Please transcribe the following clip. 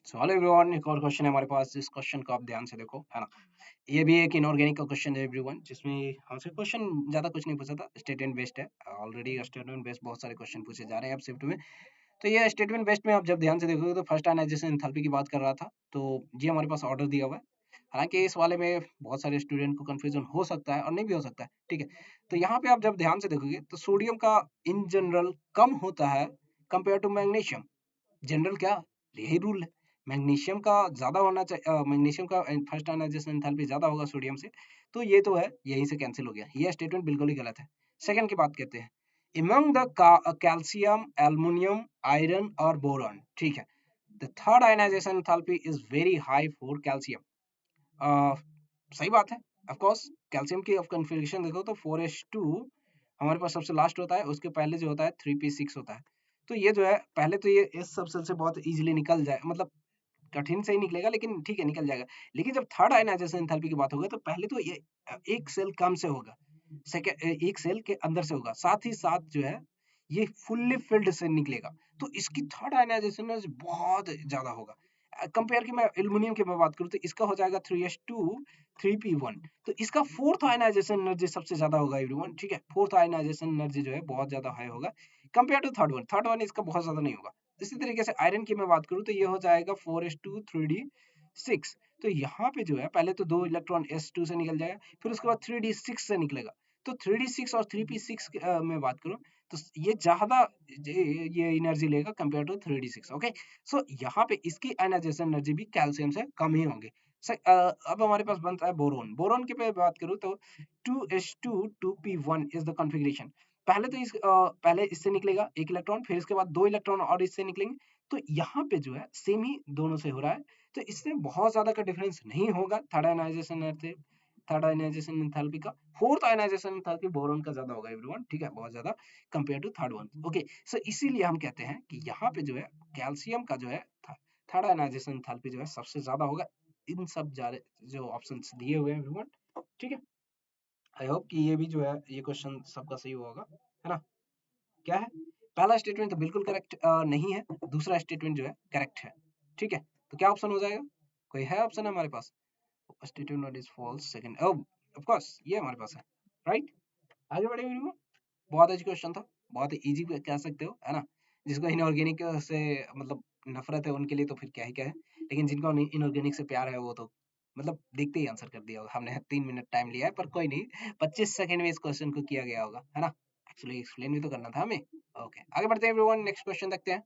So hello everyone, एक और question है हमारे पास। इस क्वेश्चन को आप ध्यान से देखो, है ना। ये भी एक इनऑर्गेनिक का क्वेश्चन है एवरीवन, जिसमें हमसे क्वेश्चन ज्यादा कुछ नहीं पूछा था, स्टेटमेंट बेस्ड है। ऑलरेडी स्टेटमेंट बेस्ड बहुत सारे क्वेश्चन पूछे जा रहे हैं अब शिफ्ट में। तो ये स्टेटमेंट बेस्ड में आप जब ध्यान से देखोगे तो फर्स्ट आयनाइजेशन एंथैल्पी की बात कर रहा था, तो ये हमारे पास ऑर्डर दिया हुआ है। हालांकि इस वाले में बहुत सारे स्टूडेंट को कंफ्यूजन हो सकता है और नहीं भी हो सकता है, ठीक है। तो यहाँ पे आप जब ध्यान से देखोगे तो सोडियम का इन जनरल कम होता है कंपेयर टू मैग्नीशियम। जनरल क्या, यही रूल है। मैग्नीशियम का ज्यादा होना चाहिए, मैग्नीशियम का फर्स्ट आयनाइजेशन एंथैल्पी ज्यादा होगा सोडियम से। तो ये तो है, यहीं से कैंसिल हो गया, ये स्टेटमेंट बिल्कुल ही गलत है। सेकंड की बात करते हैं। Among the calcium, aluminium, iron और बोरॉन, ठीक है। The third ionization enthalpy is very high for calcium. सही बात है। ऑफ कोर्स कैल्शियम की कॉन्फ़िगरेशन देखो तो 4s2 हमारे पास सबसे लास्ट होता है, उसके पहले जो होता है 3p6 होता है। तो ये जो है पहले तो ये इस सबसेल से बहुत इजीली निकल जाए, मतलब कठिन से ही निकलेगा, लेकिन ठीक है निकल जाएगा। लेकिन जब थर्ड आयनाइजेशन एंथैल्पी की बात होगी तो पहले तो ये एक सेल कम से होगा, सेकंड एक सेल के अंदर से होगा, साथ ही साथ जो है ये फुल्ली फिल्ड से निकलेगा। तो इसकी थर्ड आयनाइजेशन एनर्जी बहुत ज्यादा होगा। कंपेयर की मैं एल्युमिनियम की मैं बात करूँ तो इसका हो जाएगा 3s2 3p1। तो इसका फोर्थ आयनाइजेशन एनर्जी सबसे ज्यादा होगा एवरीवन, ठीक है। फोर्थ आयनाइजेशन एनर्जी जो है बहुत ज्यादा हाई होगा compare to third one. Third one इसका बहुत ज्यादा नहीं होगा। इसी तरीके से आयरन की मैं बात करूँ तो ये हो जाएगा 4s2 3d6। तो यहाँ पे जो है पहले तो दो इलेक्ट्रॉन s2 से निकल जाएगा, फिर उसके बाद 3d6 से निकलेगा। तो 3d6 और 3p6 में बात करूँ तो ये ज्यादा ये एनर्जी लेगा कंपेयर टू 3d6, ओके। सो यहाँ पे इसकी आयनाइजेशन एनर्जी भी कैल्शियम से कम ही होंगे। अब हमारे पास बनता है बोरोन। बोरोन की मैं बात करूँ तो 2s2 2p1 is the configuration. पहले तो पहले इससे निकलेगा एक इलेक्ट्रॉन, फिर इसके बाद दो इलेक्ट्रॉन और इससे निकलेंगे। तो यहाँ पे जो है सेम ही दोनों से हो रहा है, तो इससे बहुत ज्यादा का डिफरेंस नहीं होगा थर्ड आयनाइजेशन एंथैल्पी का। फोर्थ आयनाइजेशन एंथैल्पी बोरोन का ज्यादा होगा एवरीवन, ठीक है, बहुत ज्यादा compare to third one, okay. So इसीलिए हम कहते हैं कि यहाँ पे जो है कैल्शियम का जो है थर्ड आयनाइजेशन एंथैल्पी जो है सबसे ज्यादा होगा इन सब जो ऑप्शंस दिए हुए हैं एवरीवन, ठीक है। आई होप कि ये भी जो है ये क्वेश्चन सबका सही होगा, है ना। क्या है, पहला स्टेटमेंट तो बिल्कुल करेक्ट नहीं है, दूसरा स्टेटमेंट जो है करेक्ट है, ठीक है। तो क्या ऑप्शन हो जाएगा, कोई है ऑप्शन हमारे पास? Statement is false, second, of course ये हमारे पास है, राइट। आगे बढ़े एवरीवन। बहुत अच्छी क्वेश्चन था, बहुत इजी कह सकते हो, है ना। जिसको इनऑर्गेनिक से मतलब नफरत है उनके लिए तो फिर क्या ही क्या है, लेकिन जिनको इनऑर्गेनिक से प्यार है वो तो मतलब देखते ही आंसर कर दिया होगा। हमने 3 मिनट टाइम लिया है पर कोई नहीं, 25 सेकंड में इस क्वेश्चन को किया गया होगा, है ना। एक्चुअली एक्सप्लेन भी तो करना था हमें। ओके, आगे बढ़ते हैं एवरीवन, नेक्स्ट क्वेश्चन देखते हैं।